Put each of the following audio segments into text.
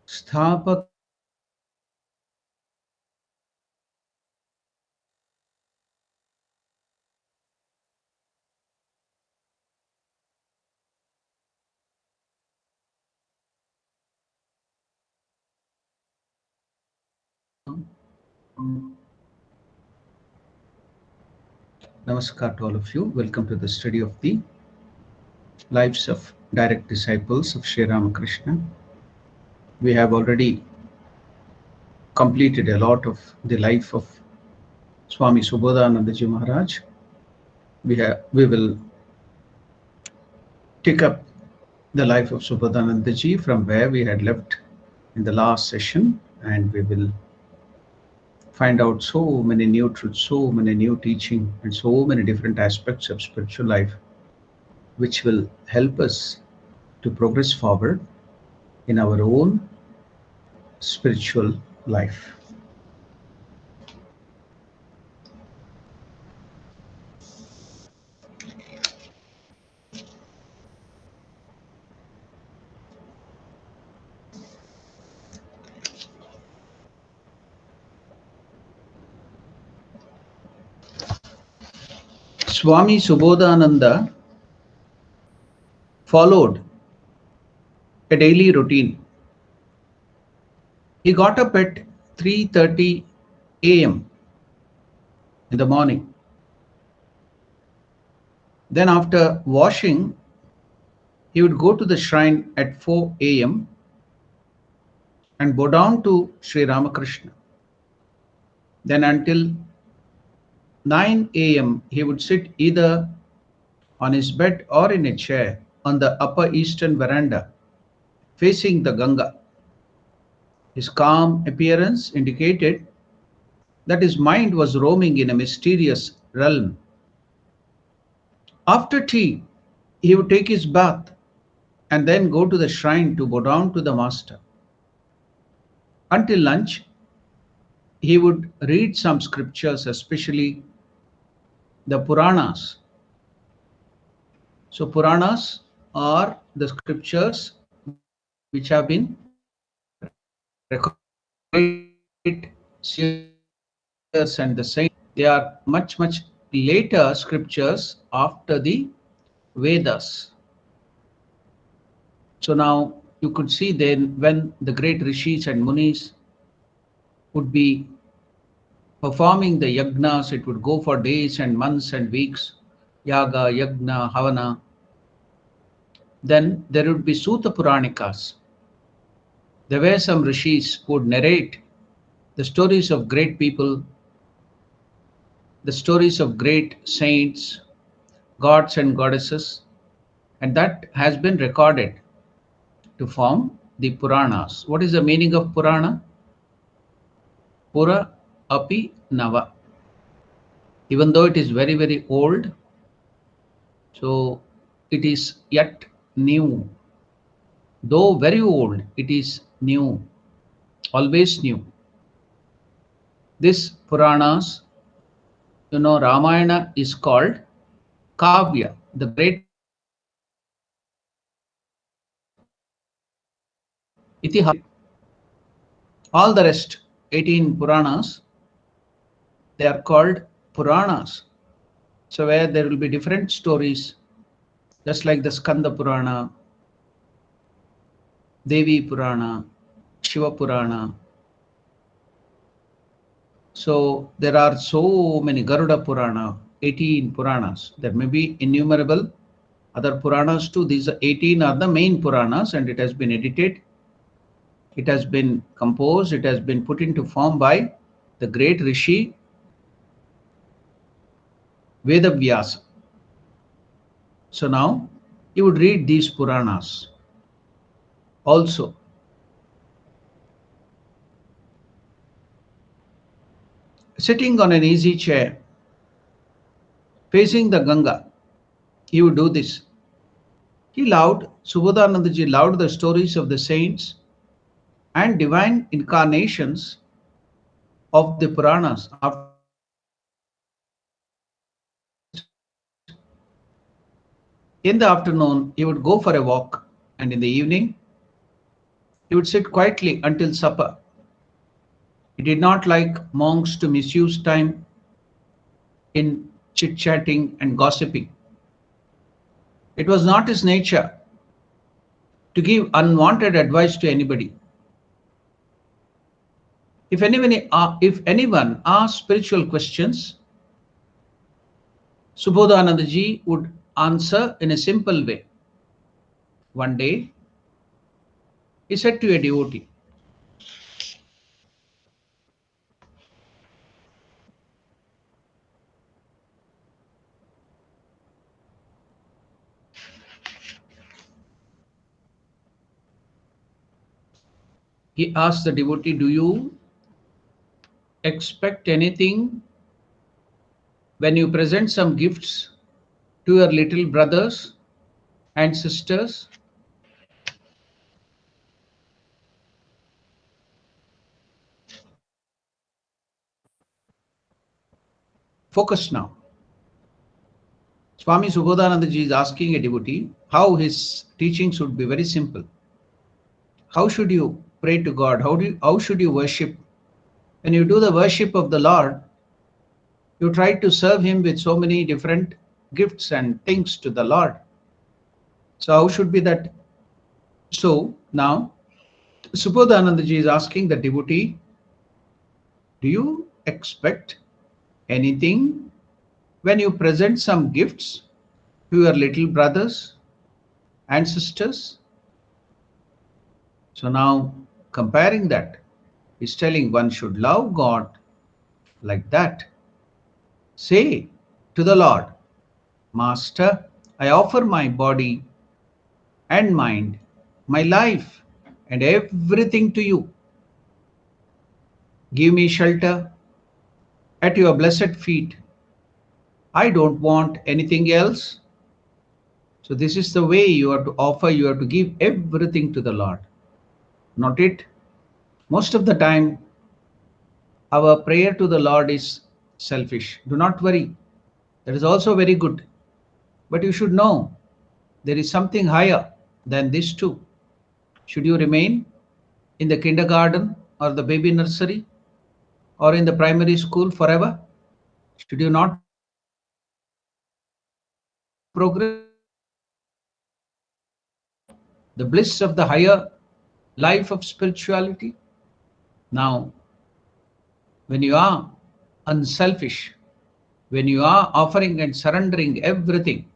Sthapak Namaskar to all of you. Welcome to the study of the lives of direct disciples of Sri Ramakrishna. We have already completed a lot of the life of Swami Swatmaramananda Maharaj. We will pick up the life of Swatmaramananda from where we had left in the last session, and we will find out so many new truths, so many new teaching, and so many different aspects of spiritual life, which will help us to progress forward in our own spiritual life. Swami Swatmaramananda followed a daily routine. He got up at 3:30 a.m. in the morning. Then after washing, he would go to the shrine at 4 a.m. and bow down to Sri Ramakrishna. Then until 9 a.m. he would sit either on his bed or in a chair on the upper eastern veranda facing the Ganga. His calm appearance indicated that his mind was roaming in a mysterious realm. After tea, he would take his bath and then go to the shrine to bow down to the master. Until lunch, he would read some scriptures, especially the Puranas. So Puranas are the scriptures which have been recorded seers and the saints. They are much later scriptures after the Vedas. So now you could see then when the great rishis and munis would be performing the yagnas, it would go for days and months and weeks. Yaga, yagna, havana. Then there would be Sutta Puranikas. There were some rishis who would narrate the stories of great people, the stories of great saints, gods and goddesses, and that has been recorded to form the Puranas. What is the meaning of Purana? Pura api nava. Even though it is very old, so it is yet new. Though very old, it is new, always new. This Puranas, Ramayana is called Kavya, the great Itihas. All the rest, 18 Puranas, they are called Puranas. So where there will be different stories, just like the Skanda Purana, Devi Purana, Shiva Purana. So there are so many, Garuda Purana, 18 Puranas. There may be innumerable other Puranas too. These 18 are the main Puranas, and it has been edited. It has been composed. It has been put into form by the great Rishi Vedavyasa. So now you would read these Puranas. Also, sitting on an easy chair, facing the Ganga, he would do this. Swatmaramananda loved the stories of the saints and divine incarnations of the Puranas. After 6 months, In the afternoon, he would go for a walk, and in the evening, he would sit quietly until supper. He did not like monks to misuse time in chit chatting and gossiping. It was not his nature to give unwanted advice to anybody. If anyone asked spiritual questions, Subodhanandaji would answer in a simple way. One day, he said to a devotee, he asked the devotee, do you expect anything when you present some gifts to your little brothers and sisters? Focus now. Swami Subodhanandaji is asking a devotee how his teachings should be very simple. How should you pray to God? How should you worship? When you do the worship of the Lord, you try to serve Him with so many different gifts and things to the Lord. So how should be that? So now Subodhanandaji is asking the devotee, do you expect anything when you present some gifts to your little brothers and sisters? So now comparing that, he's telling one should love God like that. Say to the Lord, Master, I offer my body and mind, my life and everything to you. Give me shelter at your blessed feet. I don't want anything else. So this is the way you have to offer, you have to give everything to the Lord. Not it. Most of the time, our prayer to the Lord is selfish. Do not worry. That is also very good. But you should know there is something higher than this too. Should you remain in the kindergarten or the baby nursery or in the primary school forever? Should you not progress the bliss of the higher life of spirituality? Now, when you are unselfish, when you are offering and surrendering everything,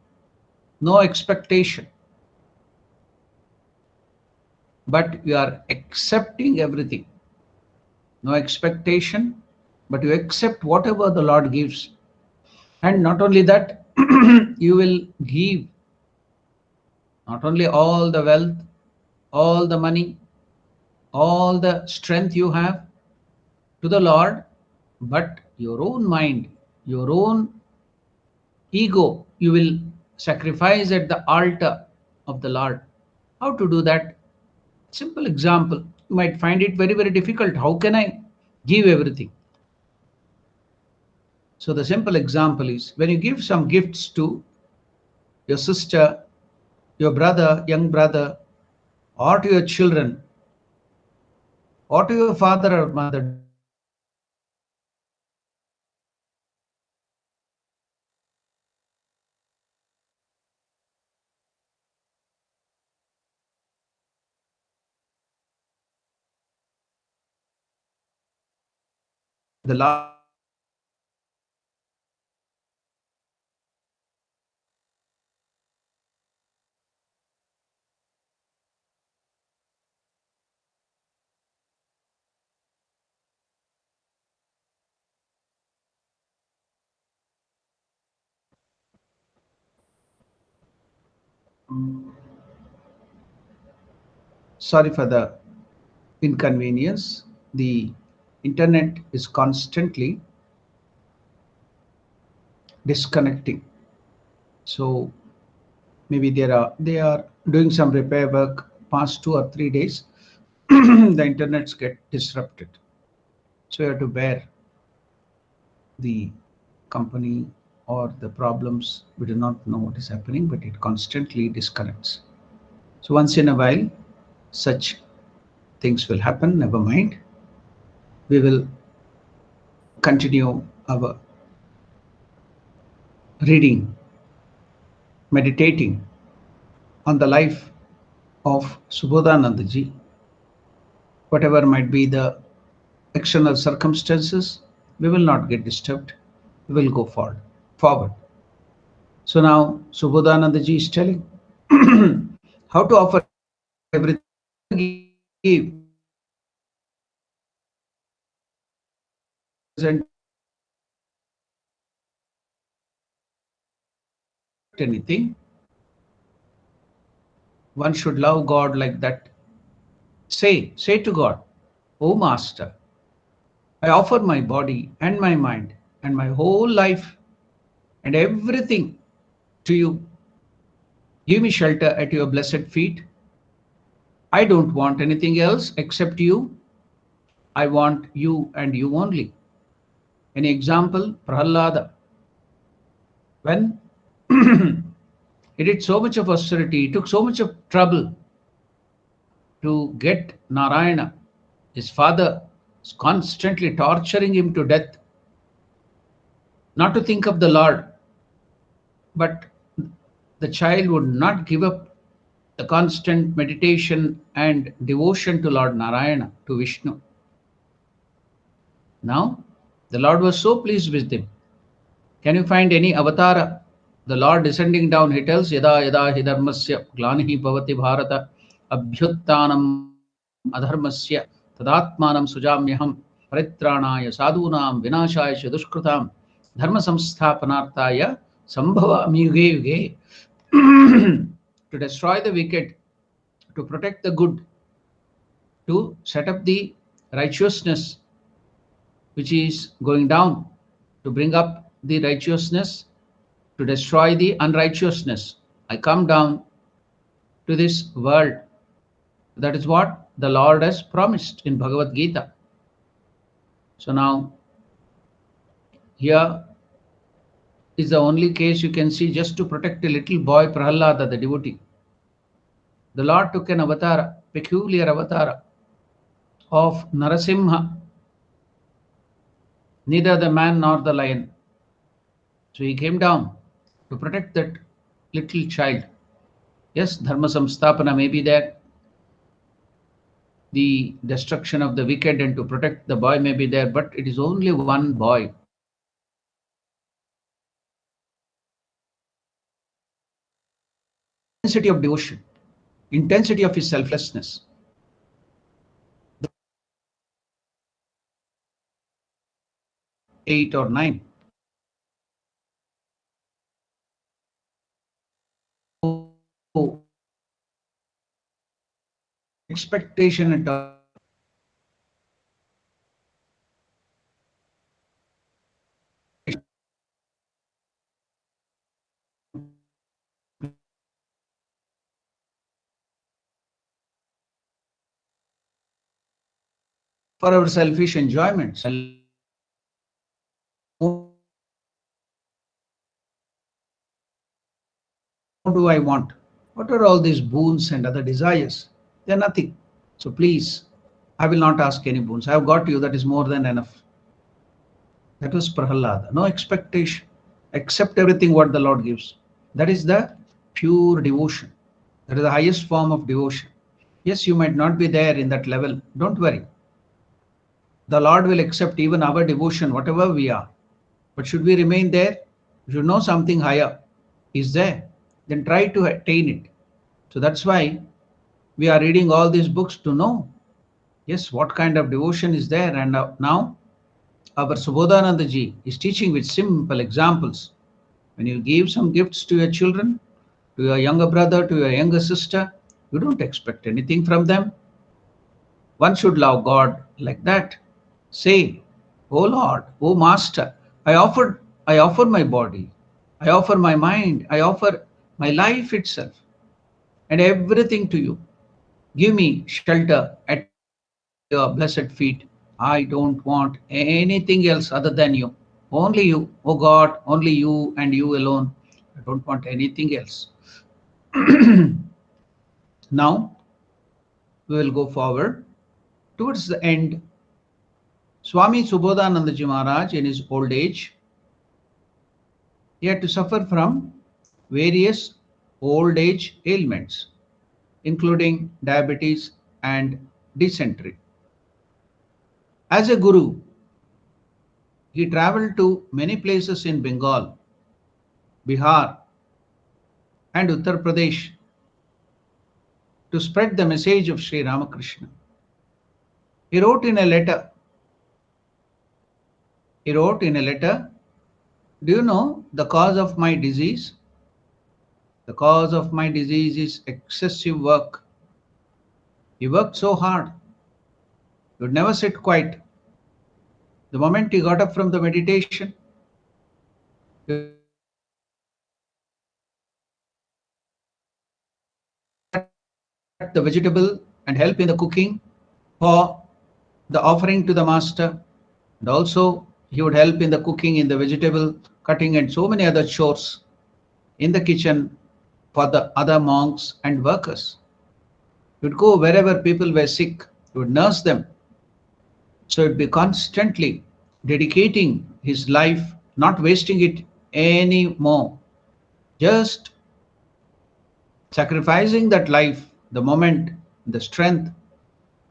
no expectation, but you are accepting everything, no expectation, but you accept whatever the Lord gives. And not only that, you will give not only all the wealth, all the money, all the strength you have to the Lord, but your own mind, your own ego, you will sacrifice at the altar of the Lord. How to do that? Simple example. You might find it very, very difficult. How can I give everything? So the simple example is when you give some gifts to your sister, your brother, young brother, or to your children, or to your father or mother, do you expect anything in return? The last sorry for the inconvenience. The internet is constantly disconnecting. So maybe they are doing some repair work past 2 or 3 days. The internets get disrupted. So you have to bear the company or the problems, we do not know what is happening, but it constantly disconnects. So once in a while, such things will happen. Never mind. We will continue our reading, meditating on the life of Subodhanandaji. Whatever might be the external circumstances, we will not get disturbed. We will go forward. So now Subodhanandaji is telling how to offer everything. Give. Present anything. One should love God like that. Say to God, "O Master, I offer my body and my mind and my whole life and everything to you. Give me shelter at your blessed feet. I don't want anything else except you. I want you and you only." An example, Prahlada. When he did so much of austerity, he took so much of trouble to get Narayana. His father is constantly torturing him to death, not to think of the Lord, but the child would not give up the constant meditation and devotion to Lord Narayana, to Vishnu. Now, the Lord was so pleased with him. Can you find any avatara? The Lord descending down, he tells, "Yada yada hi dharmasya glanihi bhavati bharata abhyuttanam adharmasya tadatmanam sujamyaham paritranaya sadhunam vinashaya cha dushkrutam dharma samsthapanarthaya sambhavami yuge yuge." To destroy the wicked, to protect the good, to set up the righteousness which is going down, to bring up the righteousness, to destroy the unrighteousness. I come down to this world. That is what the Lord has promised in Bhagavad Gita. So now, here is the only case you can see just to protect a little boy, Prahlada, the devotee. The Lord took an avatar, peculiar avatar of Narasimha, neither the man nor the lion. So he came down to protect that little child. Yes, dharma samstapana may be there, the destruction of the wicked and to protect the boy may be there, but it is only one boy. Intensity of devotion, intensity of his selflessness. 8 or 9. So, expectation at all. For our selfish enjoyment. What do I want? What are all these boons and other desires? They are nothing. So please, I will not ask any boons. I have got you, that is more than enough. That was Prahlada. No expectation. Accept everything what the Lord gives. That is the pure devotion. That is the highest form of devotion. Yes, you might not be there in that level. Don't worry. The Lord will accept even our devotion, whatever we are. But should we remain there? We should know something higher is there. Then try to attain it. So that's why we are reading all these books to know, yes, what kind of devotion is there. And now our Subodhananda ji is teaching with simple examples. When you give some gifts to your children, to your younger brother, to your younger sister, you don't expect anything from them. One should love God like that. Say, "O Lord, O Master, I offer my body, I offer my mind, I offer my life itself and everything to you. Give me shelter at your blessed feet. I don't want anything else other than you. Only you, oh God, only you and you alone. I don't want anything else. Now we will go forward. Towards the end, Swami Subodhanandaji Maharaj, in his old age, he had to suffer from various old age ailments, including diabetes and dysentery. As a guru, he traveled to many places in Bengal, Bihar, and Uttar Pradesh to spread the message of Sri Ramakrishna. He wrote in a letter, he wrote in a letter, do you know the cause of my disease? The cause of my disease is excessive work. He worked so hard, he would never sit quiet. The moment he got up from the meditation, he would cut the vegetable and help in the cooking. For the offering to the master, and also he would help in the cooking, in the vegetable cutting, and so many other chores in the kitchen for the other monks and workers. He would go wherever people were sick, he would nurse them. So he would be constantly dedicating his life, not wasting it anymore, just sacrificing that life, the moment, the strength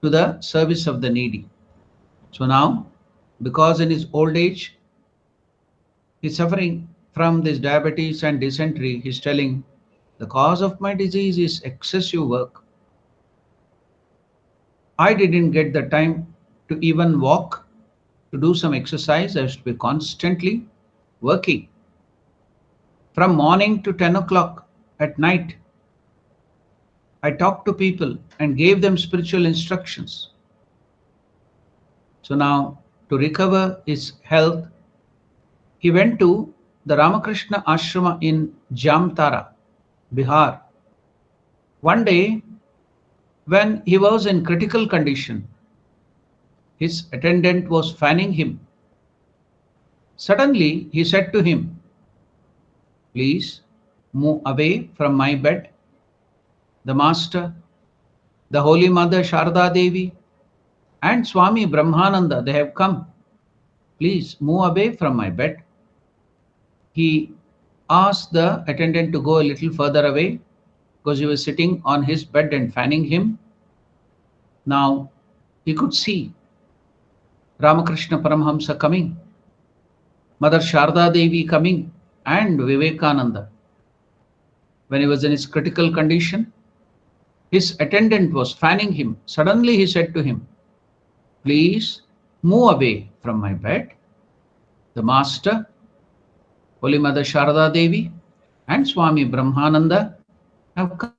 to the service of the needy. So now, because in his old age, he's suffering from this diabetes and dysentery, he's telling, the cause of my disease is excessive work. I didn't get the time to even walk, to do some exercise. I used to be constantly working from morning to 10 o'clock at night. I talked to people and gave them spiritual instructions. So now, to recover his health, he went to the Ramakrishna Ashrama in Jamtara, Bihar. One day, when he was in critical condition, his attendant was fanning him. Suddenly, he said to him, please move away from my bed. The Master, the Holy Mother Sharda Devi, and Swami Brahmananda, they have come. Please move away from my bed. He asked the attendant to go a little further away because he was sitting on his bed and fanning him. Now he could see Ramakrishna Paramahamsa coming, Mother Sharda Devi coming, and Vivekananda. When he was in his critical condition, his attendant was fanning him. Suddenly he said to him, please move away from my bed. The Master, Holy Mother Sharda Devi, and Swami Brahmananda have come.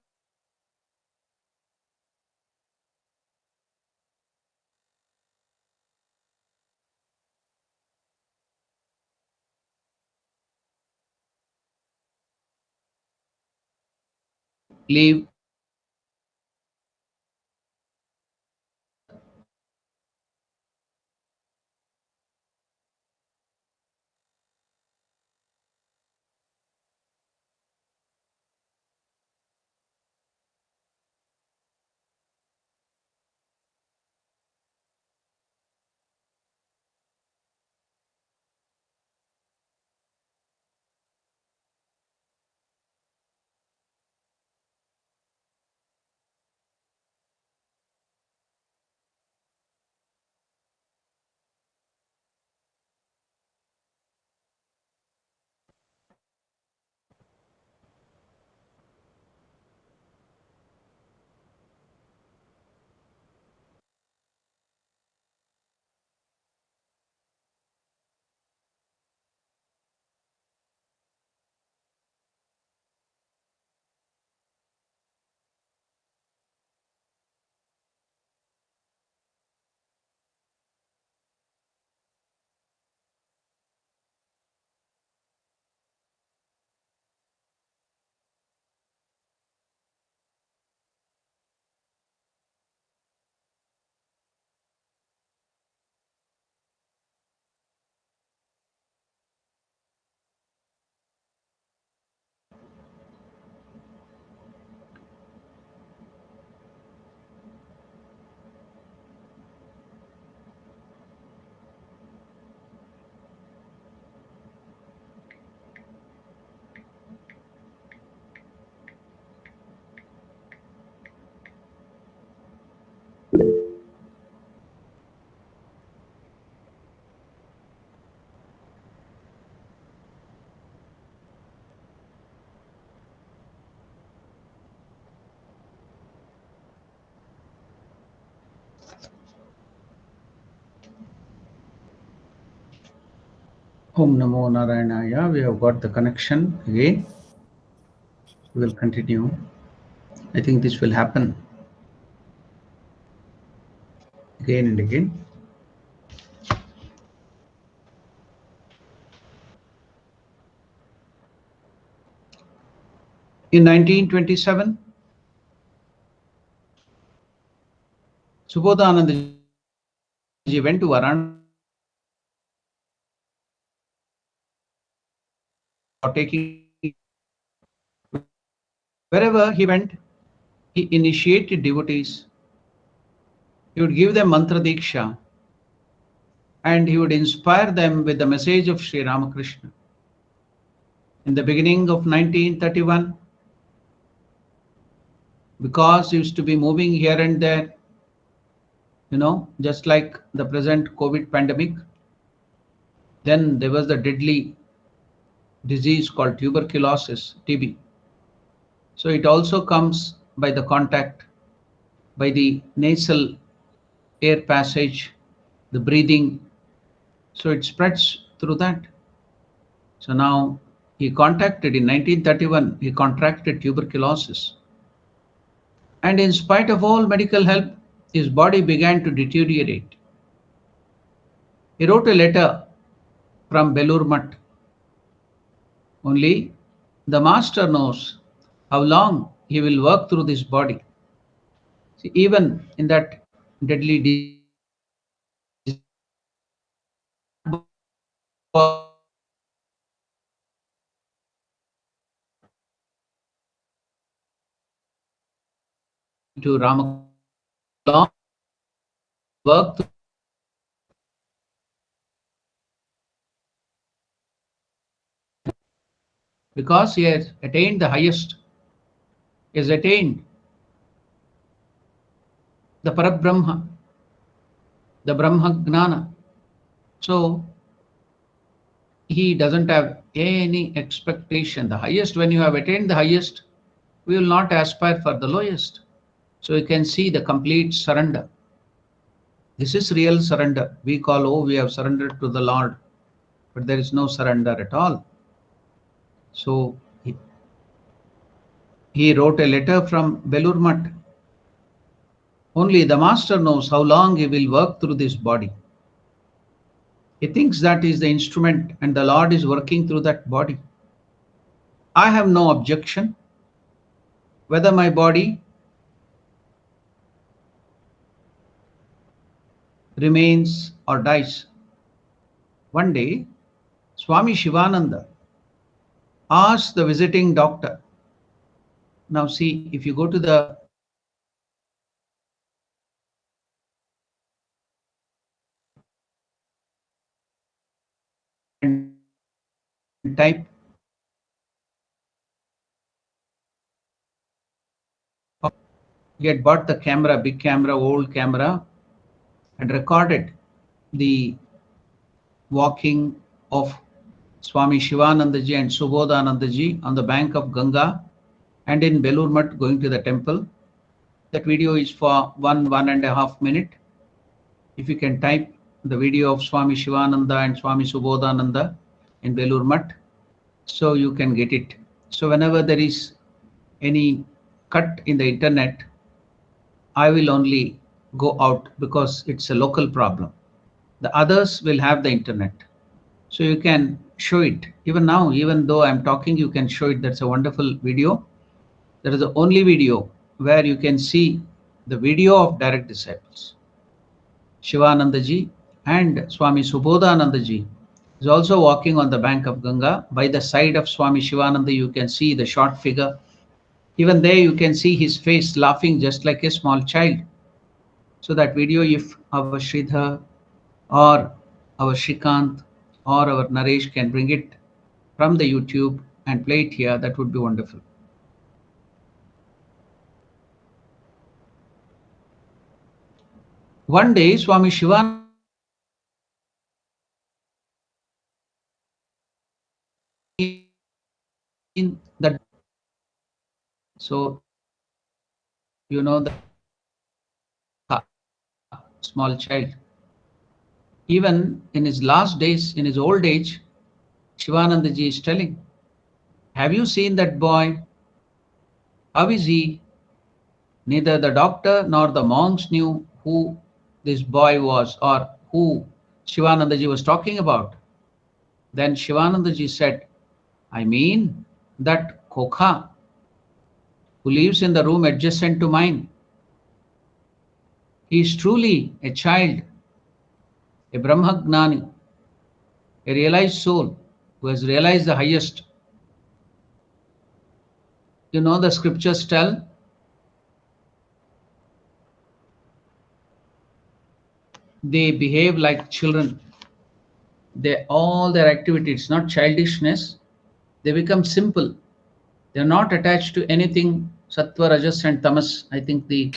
Leave Om Namo Narayanaya. We have got the connection again. We will continue. I think this will happen again and again. In 1927, Subodhanandaji went to Varanasi for taking. Wherever he went, he initiated devotees. He would give them mantra diksha and he would inspire them with the message of Sri Ramakrishna. In the beginning of 1931, because he used to be moving here and there, just like the present COVID pandemic, then there was the deadly disease called tuberculosis, TB. So it also comes by the contact, by the nasal air passage, the breathing. So it spreads through that. So now he contacted in 1931, he contracted tuberculosis. And in spite of all medical help, his body began to deteriorate. He wrote a letter from Belur Mutt. Only the master knows how long he will work through this body. See, even in that deadly disease, to Ramakrishna, long work because he has attained the highest, he has attained the Parabrahma, the Brahma Gnana. So he doesn't have any expectation. The highest, when you have attained the highest, we will not aspire for the lowest. So you can see the complete surrender. This is real surrender. We call, oh, we have surrendered to the Lord, but there is no surrender at all. So he wrote a letter from Belur Mutt. Only the master knows how long he will work through this body. He thinks that is the instrument and the Lord is working through that body. I have no objection whether my body remains or dies. One day, Swami Shivananda asked the visiting doctor. Now see, if you go to the and type, he had bought the camera, big camera, old camera, and recorded the walking of Swami Shivanandaji and Subodhanandaji on the bank of Ganga and in Belur Mutt going to the temple. That video is for 1.5 minutes. If you can type the video of Swami Shivananda and Swami Subodhananda in Belur Mutt, so you can get it. So whenever there is any cut in the internet, I will only go out because it's a local problem. The others will have the internet. So you can show it. Even now, even though I'm talking, you can show it. That's a wonderful video. That is the only video where you can see the video of direct disciples. Shivanandaji and Swami Subodhanandaji is also walking on the bank of Ganga. By the side of Swami Shivananda, you can see the short figure. Even there, you can see his face laughing just like a small child. So that video, if our Sridhar or our Shrikant or our Naresh can bring it from the YouTube and play it here, that would be wonderful. One day, Swami Shivananda in that, so you know the small child, even in his last days, in his old age, Shivanandaji is telling, have you seen that boy? How is he? Neither the doctor nor the monks knew who this boy was or who Shivanandaji was talking about. Then Shivanandaji said, I mean that Kokha who lives in the room adjacent to mine. He is truly a child, a Brahmagnani, a realized soul who has realized the highest. You know, the scriptures tell they behave like children. They all their activities, not childishness, they become simple. They're not attached to anything sattva, rajas, and tamas. I think the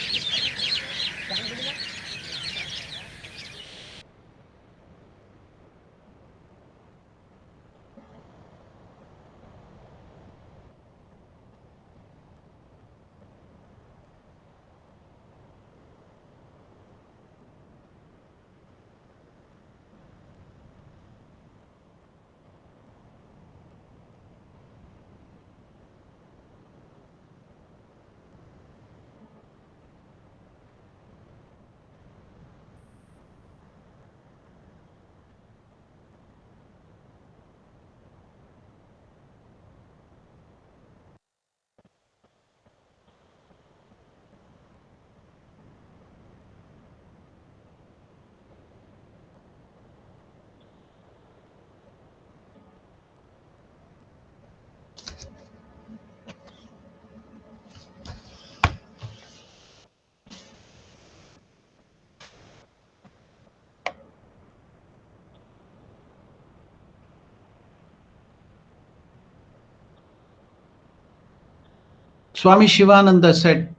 Swami Shivananda said,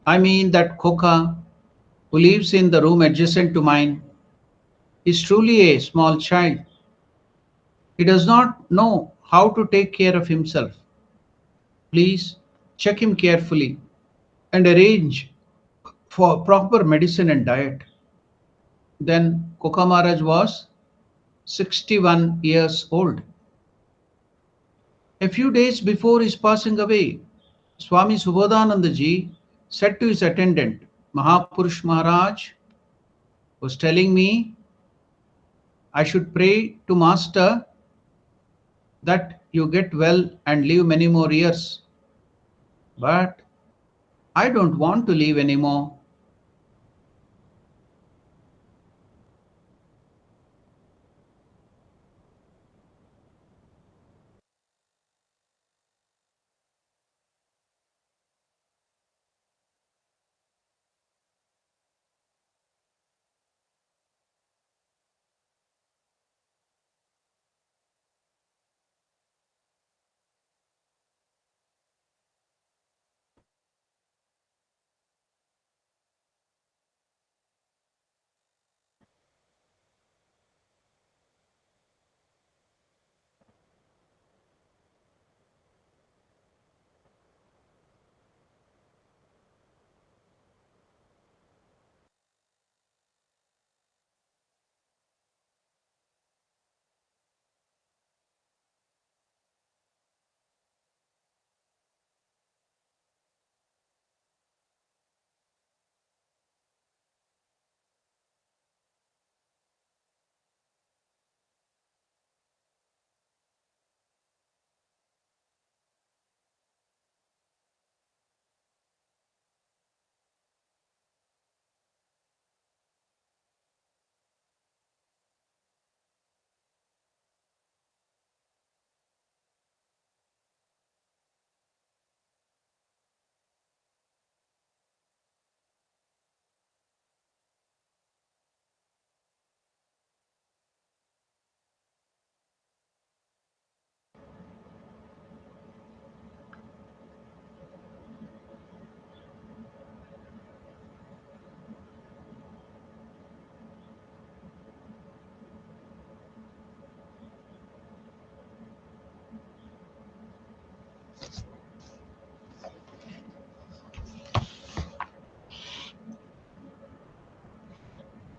I mean that Kokha who lives in the room adjacent to mine is truly a small child. He does not know how to take care of himself. Please check him carefully and arrange for proper medicine and diet. Then Kokha Maharaj was 61 years old. A few days before his passing away, Swami Subodhanandaji said to his attendant, Mahapurush Maharaj was telling me I should pray to Master that you get well and live many more years. But I don't want to live anymore.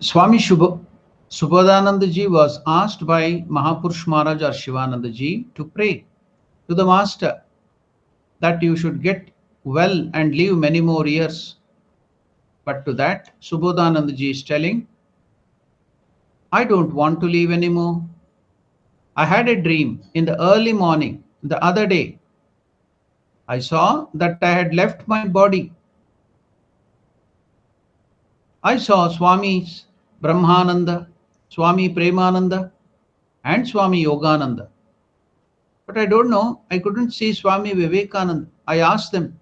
Swami, Shubho, Subodhanandaji was asked by Mahapurush Maharaj or Shivanandaji to pray to the master that you should get well and live many more years. But to that, Subodhanandaji is telling, I don't want to live anymore. I had a dream in the early morning the other day. I saw that I had left my body. I saw Swamis Brahmananda, Swami Premananda, and Swami Yogananda. But I don't know, I couldn't see Swami Vivekananda. I asked them,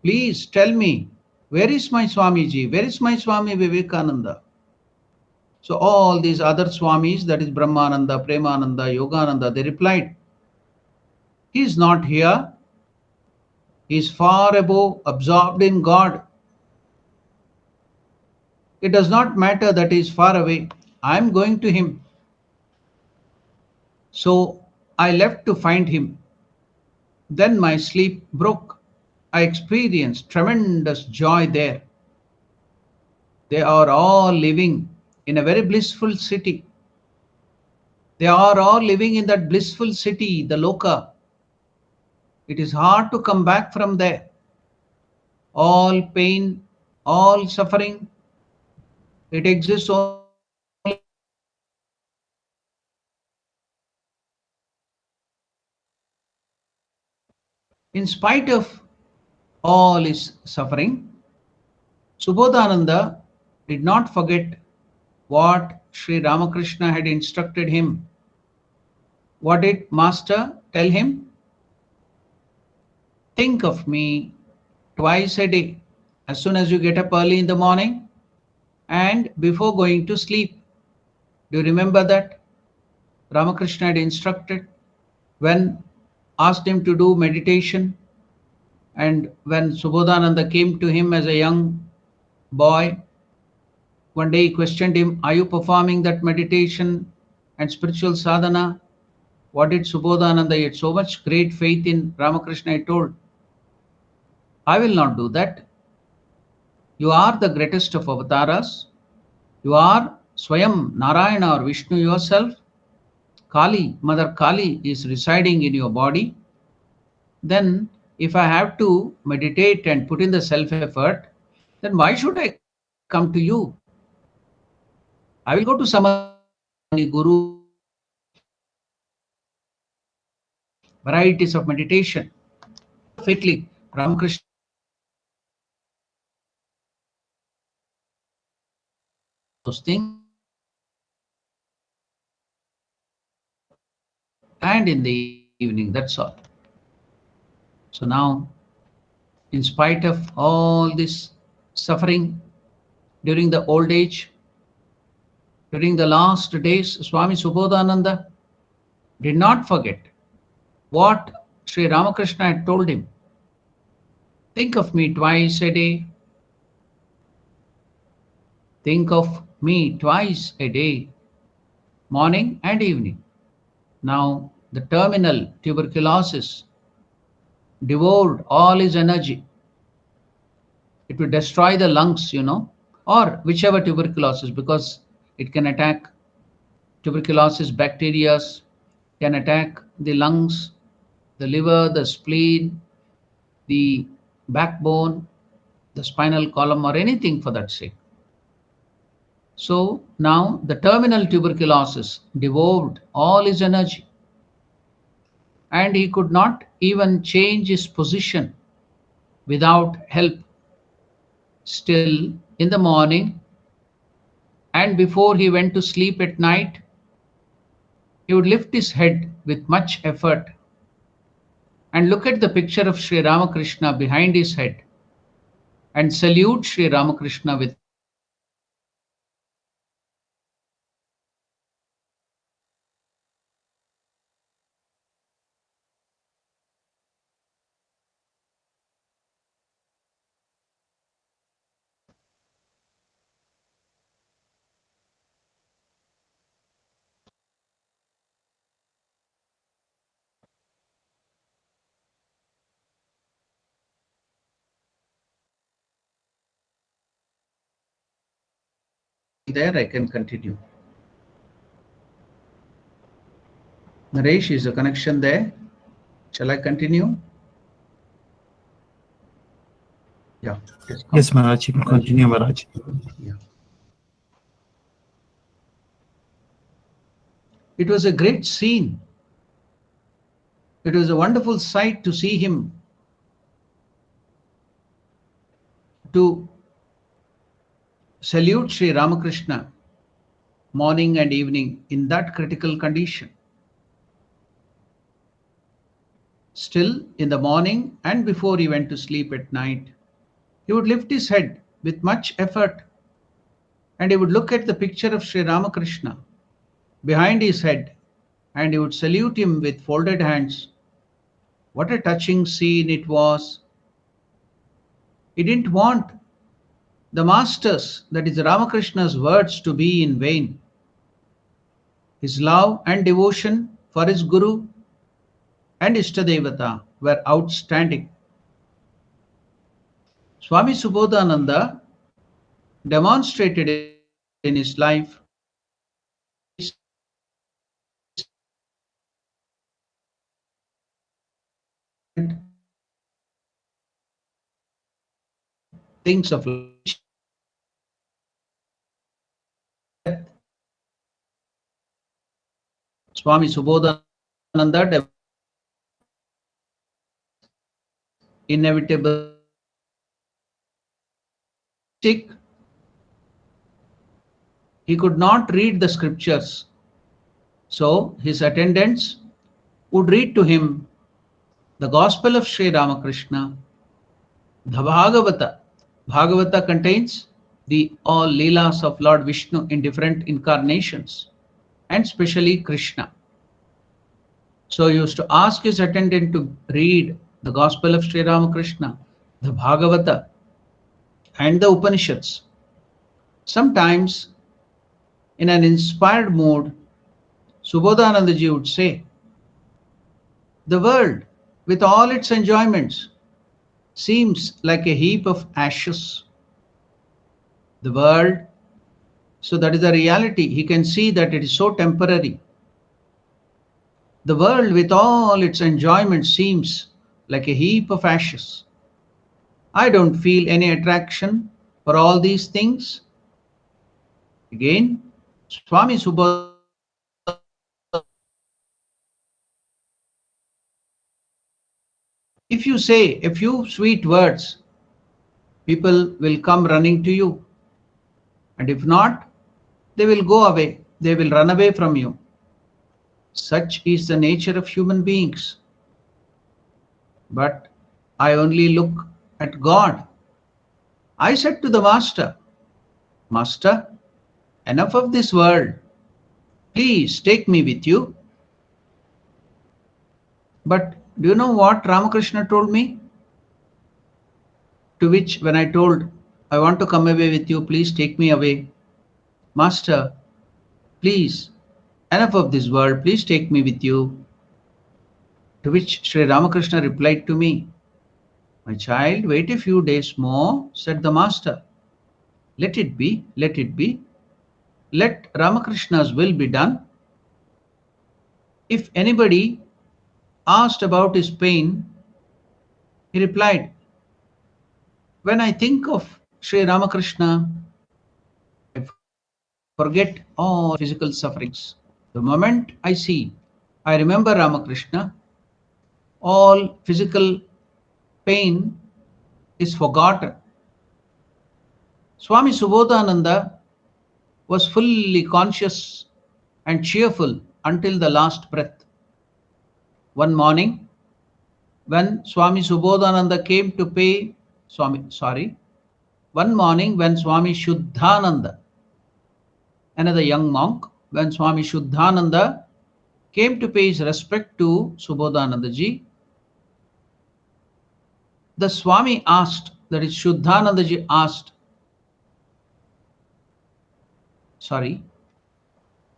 please tell me, where is my Swamiji? Where is my Swami Vivekananda? So all these other Swamis, that is Brahmananda, Premananda, Yogananda, they replied, he is not here. He is far above, absorbed in God. It does not matter that he is far away. I am going to him. So I left to find him. Then my sleep broke. I experienced tremendous joy there. They are all living in a very blissful city. They are all living in that blissful city, the Loka. It is hard to come back from there. All pain, all suffering, it exists only in that Loka. In spite of all his suffering, Subodhananda did not forget what Sri Ramakrishna had instructed him. What did Master tell him? Think of me twice a day, as soon as you get up early in the morning and before going to sleep. Do you remember that? Ramakrishna had instructed when asked him to do meditation, and when Subodhananda came to him as a young boy, one day he questioned him, are you performing that meditation and spiritual sadhana? What did Subodhananda? He had so much great faith in Ramakrishna. He told, I will not do that. You are the greatest of avatars. You are Swayam Narayana or Vishnu yourself. Kali, Mother Kali is residing in your body. Then if I have to meditate and put in the self effort, then why should I come to you? I will go to some other place, any guru, varieties of meditation. Perfectly, Ramakrishna those things and in the evening, that's all. So now, in spite of all this suffering during the old age, during the last days, Swami Subodhananda did not forget what Sri Ramakrishna had told him. Think of me twice a day. Think of me twice a day, morning and evening. Now, the terminal tuberculosis devoured all his energy. It will destroy the lungs, or whichever tuberculosis, because it can attack tuberculosis bacteria, can attack the lungs, the liver, the spleen, the backbone, the spinal column, or anything for that sake. So now the terminal tuberculosis devoured all his energy, and he could not even change his position without help. Still, in the morning and before he went to sleep at night, he would lift his head with much effort and look at the picture of Sri Ramakrishna behind his head and salute Sri Ramakrishna with there I can continue. Naresh, is the connection there? Shall I continue? Yeah. Yes, Maharaj, you can continue, Maharaj. Yeah. It was a great scene. It was a wonderful sight to see him, to salute Sri Ramakrishna morning and evening in that critical condition. Still, in the morning and before he went to sleep at night, he would lift his head with much effort and he would look at the picture of Sri Ramakrishna behind his head and he would salute him with folded hands. What a touching scene it was. He didn't want the master's, that is Ramakrishna's words, to be in vain. His love and devotion for his Guru and Ishtadevata were outstanding. Swami Subodhananda demonstrated in his life these different things of life. Swami Subodhananda inevitable sick. He could not read the scriptures, so his attendants would read to him the Gospel of Sri Ramakrishna, the Bhagavata. Bhagavata contains the all Leelas of Lord Vishnu in different incarnations, and especially Krishna. So he used to ask his attendant to read the Gospel of Sri Ramakrishna, the Bhagavata, and the Upanishads. Sometimes, in an inspired mood, Subodhanandaji would say, "The world, with all its enjoyments, seems like a heap of ashes." The world, so that is the reality. He can see that it is so temporary. The world, with all its enjoyment, seems like a heap of ashes. I don't feel any attraction for all these things. Again, Swami Subodhananda if you say a few sweet words, people will come running to you. And if not, they will go away. They will run away from you. Such is the nature of human beings. But I only look at God. I said to the Master, "Master, enough of this world. Please take me with you." But do you know what Ramakrishna told me? To which, when I told, "I want to come away with you, please take me away." "Master, please, enough of this world, please take me with you." To which Sri Ramakrishna replied to me, "My child, wait a few days more," said the Master. "Let it be, let it be. Let Ramakrishna's will be done." If anybody asked about his pain, he replied, "When I think of Sri Ramakrishna, I forget all physical sufferings. The moment I see, I remember Ramakrishna, all physical pain is forgotten." Swami Subodhananda was fully conscious and cheerful until the last breath. One morning, when Swami Subodhananda came to pay, one morning when Swami Shuddhananda, another young monk, when Swami Shuddhananda came to pay his respect to Subodhanandaji, the Swami asked, that is Shuddhanandaji asked,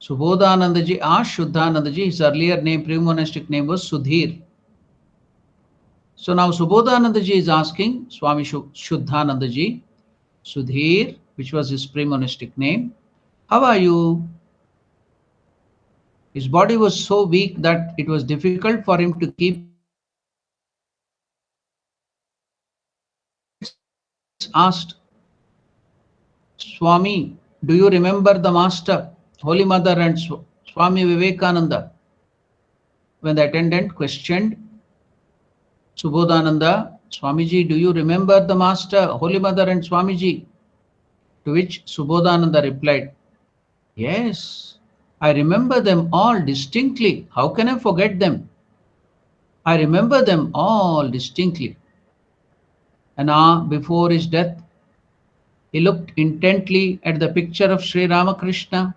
Subodhanandaji asked Shuddhanandaji, his earlier name, pre-monastic name was Sudhir. So now Subodhanandaji is asking Swami Shuddhanandaji, "Sudhir," which was his pre-monastic name, "how are you?" His body was so weak that it was difficult for him to keep his balance. Students asked, Swami, do you remember the Master, Holy Mother, and Swami Vivekananda? When the attendant questioned Subodhananda, Swamiji, do you remember the Master, Holy Mother, and Swamiji? To which Subodhananda replied, Yes, I remember them all distinctly. How can I forget them? I remember them all distinctly. An hour before his death, he looked intently at the picture of Sri Ramakrishna,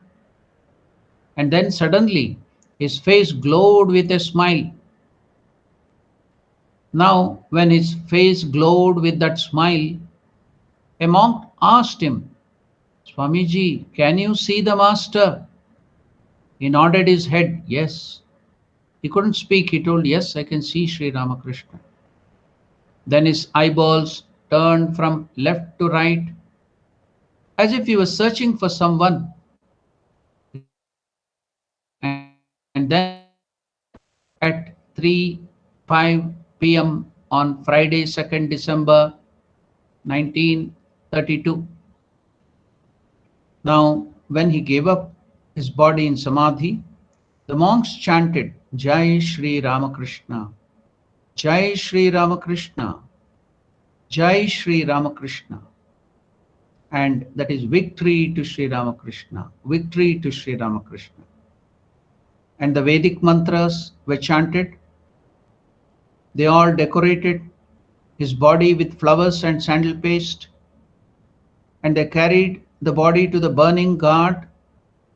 and then suddenly his face glowed with a smile. Now, when his face glowed with that smile, a monk asked him, Swamiji, can you see the Master? He nodded his head, yes. He couldn't speak. He told, Yes, I can see Sri Ramakrishna. Then his eyeballs turned from left to right, as if he was searching for someone. And then at 3:05 p.m. on Friday, 2nd December 1932. Now, when he gave up his body in Samadhi, the monks chanted, Jai Sri Ramakrishna, Jai Sri Ramakrishna, Jai Sri Ramakrishna. And that is victory to Sri Ramakrishna, victory to Sri Ramakrishna. And the Vedic mantras were chanted. They all decorated his body with flowers and sandal paste, and they carried the body to the burning ghat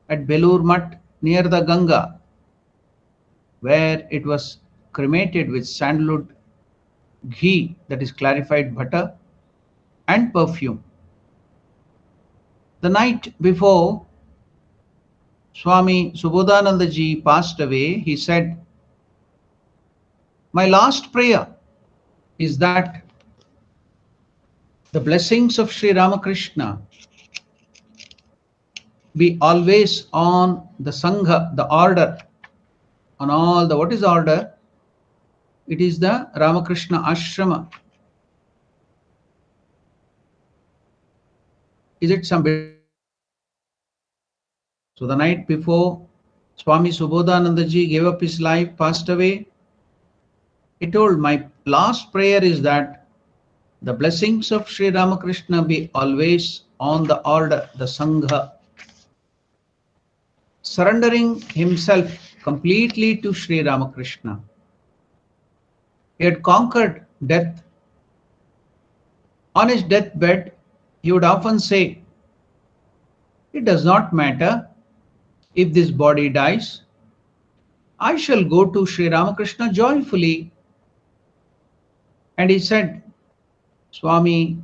at Belur Mutt near the Ganga, where it was cremated with sandalwood, ghee, that is clarified butter, and perfume. The night before Swami Subodhananda ji passed away, he said, My last prayer is that the blessings of Sri Ramakrishna be always on the Sangha, the order, on all the, what is order? It is the Ramakrishna Ashrama. Is it some bit? So the night before Swami Subodhananda ji gave up his life, passed away, he told, my last prayer is that the blessings of Sri Ramakrishna be always on the order, the Sangha. Surrendering himself completely to Sri Ramakrishna. He had conquered death. On his deathbed, he would often say, it does not matter if this body dies. I shall go to Sri Ramakrishna joyfully. And he said, Swami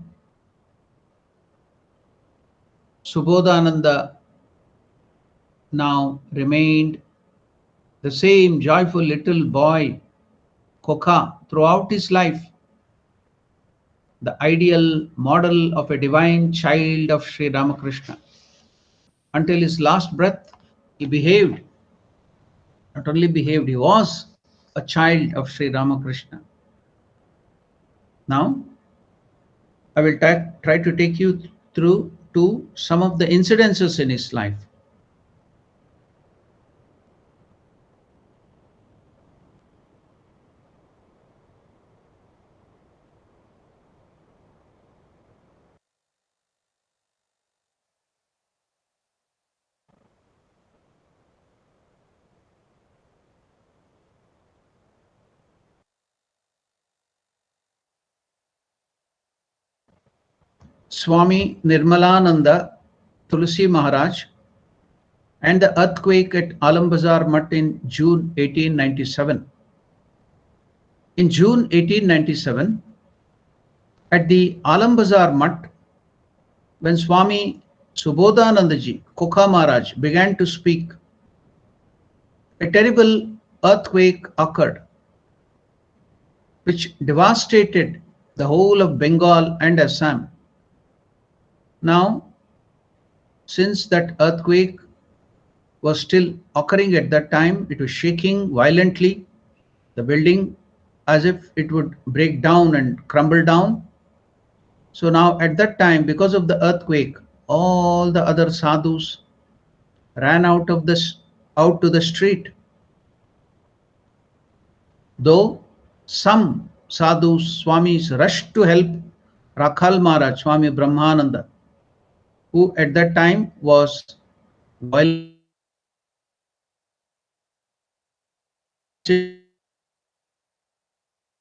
Subodhananda now remained the same joyful little boy, Kokha, throughout his life, the ideal model of a divine child of Sri Ramakrishna. Until his last breath, he behaved, not only behaved, he was a child of Sri Ramakrishna. Now, I will try to take you through to some of the incidences in his life. Swami Nirmalananda Tulsi Maharaj and the earthquake at Alambazar Mutt in June 1897. In June 1897, at the Alambazar Mutt, when Swami Subodhanandaji, Kokha Maharaj, began to speak, a terrible earthquake occurred, which devastated the whole of Bengal and Assam. Now, since that earthquake, was still occurring at that time. It was shaking violently, the building, as if it would break down and crumble down. So now at that time, because of the earthquake, all the other sadhus ran out to the street. Though some sadhus, swamis rushed to help Rakhal Maharaj, Swami Brahmananda, who at that time was violently shaken.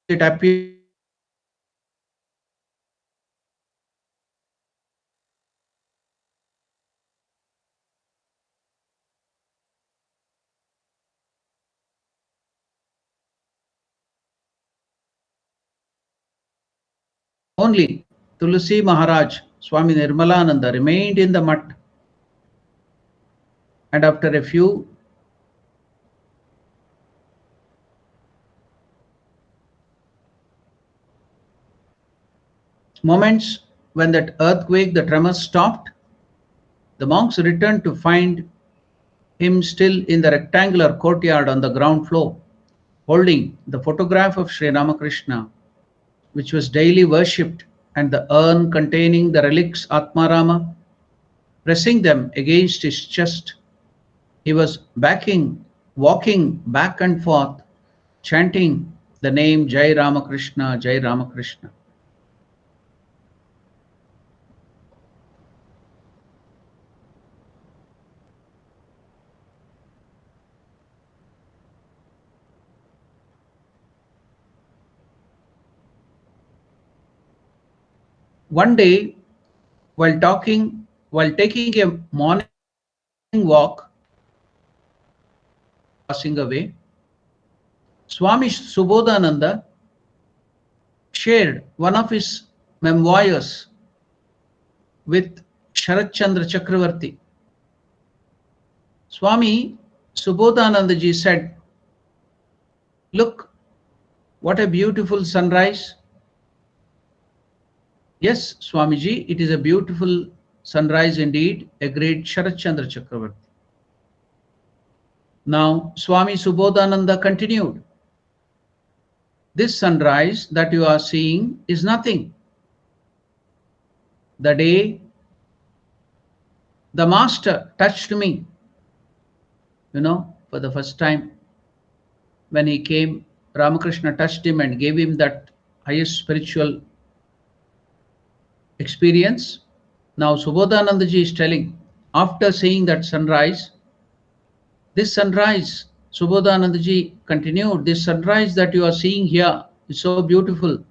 Because it appeared that only Tulsi Maharaj, Swami Nirmalananda remained in the mutt, and after a few moments, when that earthquake, the tremors stopped, the monks returned to find him still in the rectangular courtyard on the ground floor, holding the photograph of Sri Ramakrishna, which was daily worshipped, and the urn containing the relics Atmarama, pressing them against his chest. He was walking back and forth, chanting the name Jai Ramakrishna, Jai Ramakrishna. One day, while taking a morning walk, passing away, Swami Subodhananda shared one of his memoirs with Sharat Chandra Chakravarti. Swami Subodhanandaji said, "Look, what a beautiful sunrise." "Yes, Swamiji, it is a beautiful sunrise indeed," agreed Sharat Chandra Chakravarti. Now, Swami Subodhananda continued, "This sunrise that you are seeing is nothing. The day the master touched me, for the first time, when he came, Ramakrishna touched him and gave him that highest spiritual experience. Now, Subodhanandaji is telling, after seeing that sunrise, this sunrise, Subodhanandaji continued, this sunrise that you are seeing here is so beautiful. It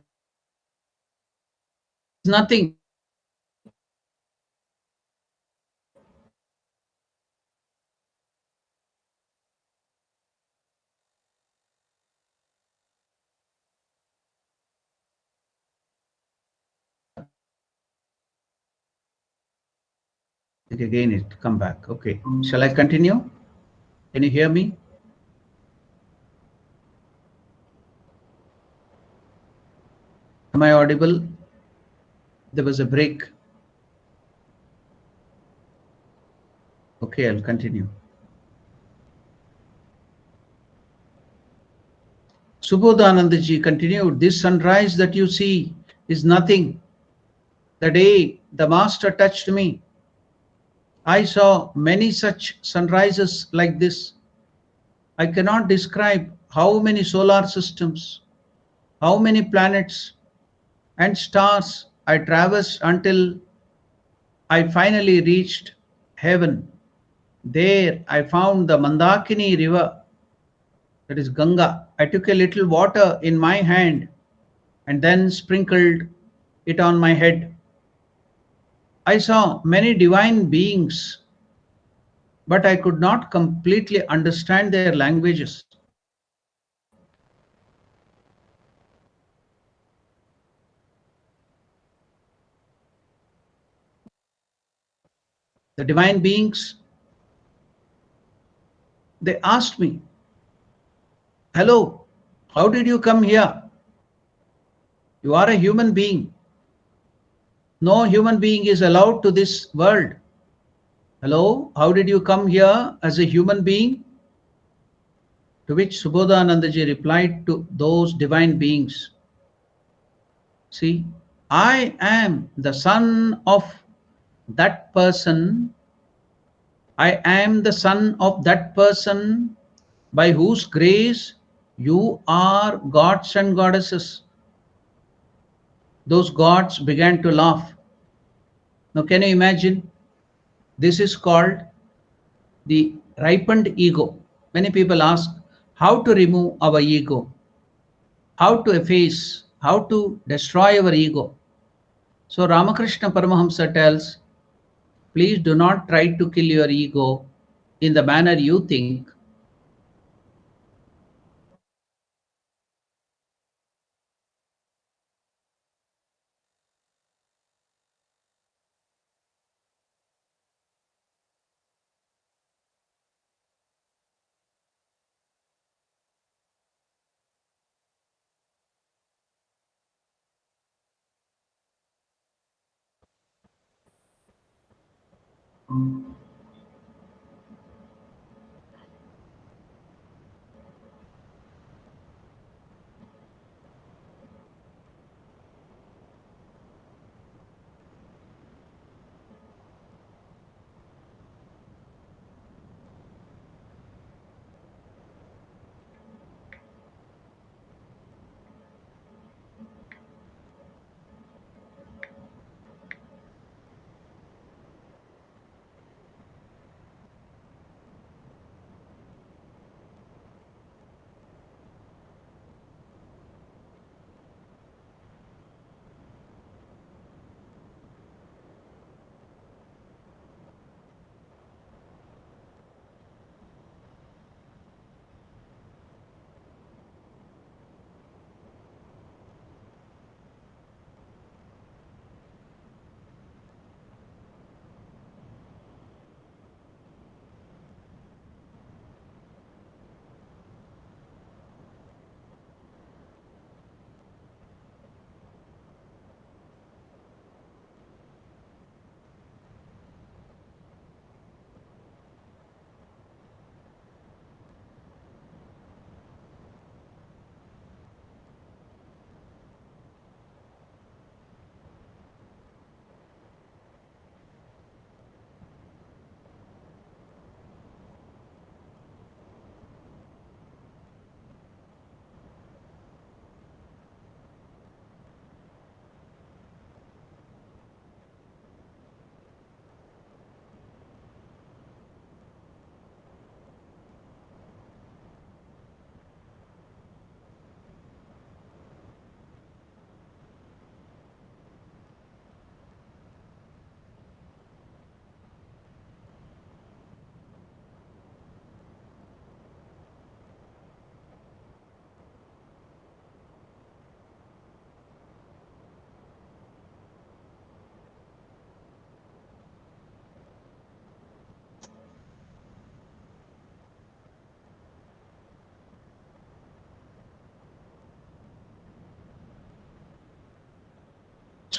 is nothing. Again, it come back. Okay. Shall I continue? Can you hear me? Am I audible? There was a break. Okay, I'll continue. Subodhanandaji continued, this sunrise that you see is nothing. The day the master touched me, I saw many such sunrises like this. I cannot describe how many solar systems, how many planets and stars I traversed until I finally reached heaven. There I found the Mandakini river, that is Ganga. I took a little water in my hand and then sprinkled it on my head. I saw many divine beings, but I could not completely understand their languages. The divine beings, they asked me, "Hello, how did you come here? You are a human being. No human being is allowed to this world. Hello, how did you come here as a human being? To which Subodhanandaji replied to those divine beings, see, I am the son of that person. I am the son of that person by whose grace you are gods and goddesses. Those gods began to laugh. Now, can you imagine? This is called the ripened ego. Many people ask how to remove our ego, how to efface, how to destroy our ego. So, Ramakrishna Paramahamsa tells, please do not try to kill your ego in the manner you think.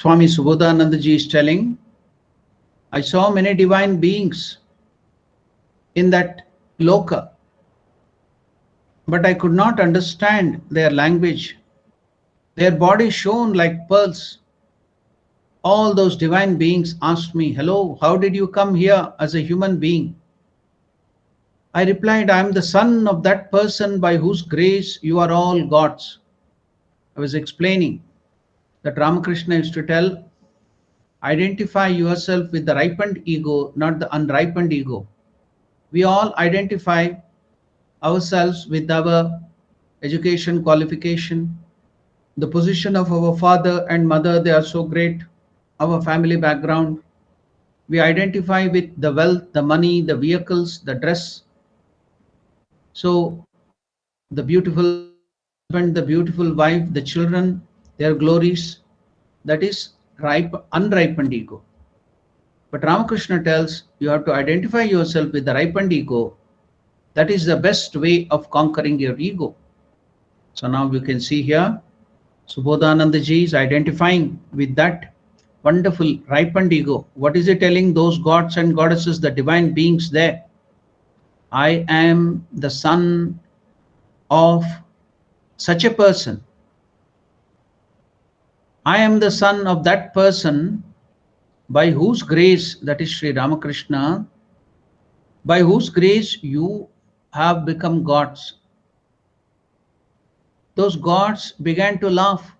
Swami Subodhanandaji is telling, I saw many divine beings in that loka, but I could not understand their language. Their bodies shone like pearls. All those divine beings asked me, hello, how did you come here as a human being? I replied, I am the son of that person by whose grace you are all gods. I was explaining that Ramakrishna used to tell, identify yourself with the ripened ego, not the unripened ego. We all identify ourselves with our education qualification, the position of our father and mother, they are so great, our family background. We identify with the wealth, the money, the vehicles, the dress. So the beautiful husband, the beautiful wife, the children, their glories, that is unripened ego. But Ramakrishna tells you have to identify yourself with the ripened ego. That is the best way of conquering your ego. So now you can see here, Subodhanandaji is identifying with that wonderful ripened ego. What is it telling those gods and goddesses, the divine beings there? I am the son of such a person. I am the son of that person by whose grace, that is Sri Ramakrishna, by whose grace you have become gods. Those gods began to laugh.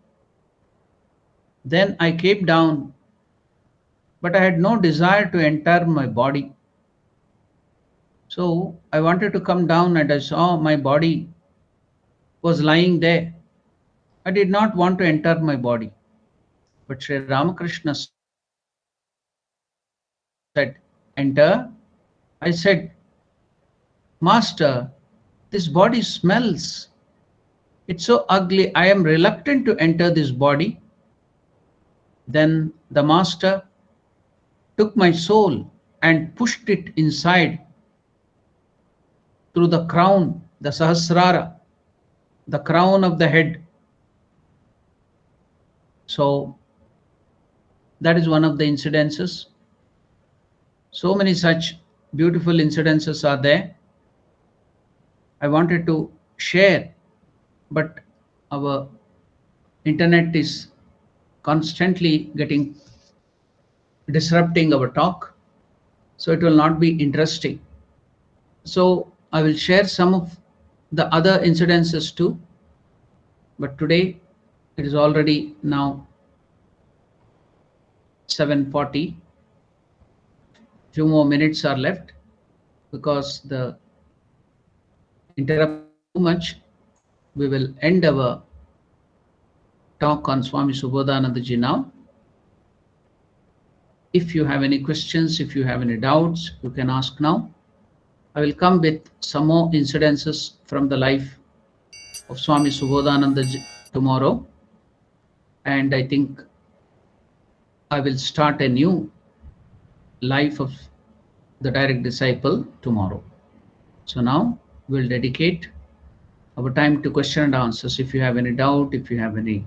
Then I came down, but I had no desire to enter my body. So I wanted to come down and I saw my body was lying there. I did not want to enter my body. But Sri Ramakrishna said, enter. I said, Master, this body smells. It's so ugly. I am reluctant to enter this body. Then the master took my soul and pushed it inside through the crown, the Sahasrara, the crown of the head. So that is one of the incidences. So many such beautiful incidences are there. I wanted to share, but our internet is constantly disrupting our talk, so it will not be interesting. So I will share some of the other incidences too, but today it is already now 7:40. Few more minutes are left because the interruption is too much. We will end our talk on Swami Subodhanandaji now. If you have any questions, if you have any doubts, you can ask now. I will come with some more incidences from the life of Swami Subodhanandaji tomorrow. And I think I will start a new life of the direct disciple tomorrow. So now we'll dedicate our time to question and answers. If you have any doubt, if you have any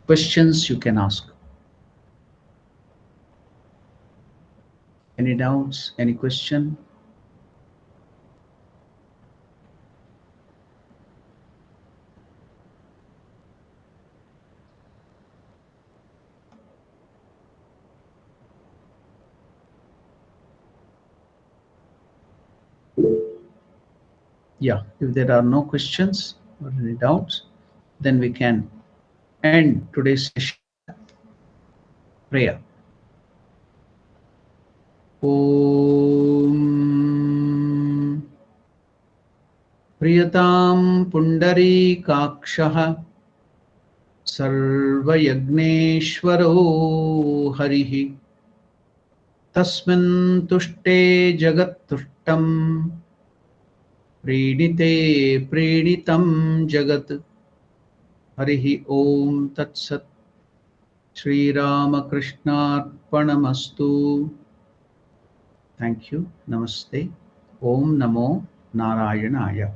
questions, you can ask. Any doubts, any question? Yeah, if there are no questions or any doubts, then we can end today's session with prayer. Om Priyatam Pundarikakshah Sarvayagneshwaro Harihi Tasmin Tushte Jagat Tushtam Prenite Prenitam Jagat Harihi Om Tat Sat Sri Ramakrishna Arpanamastu. Thank you. Namaste. Om Namo Narayanaya.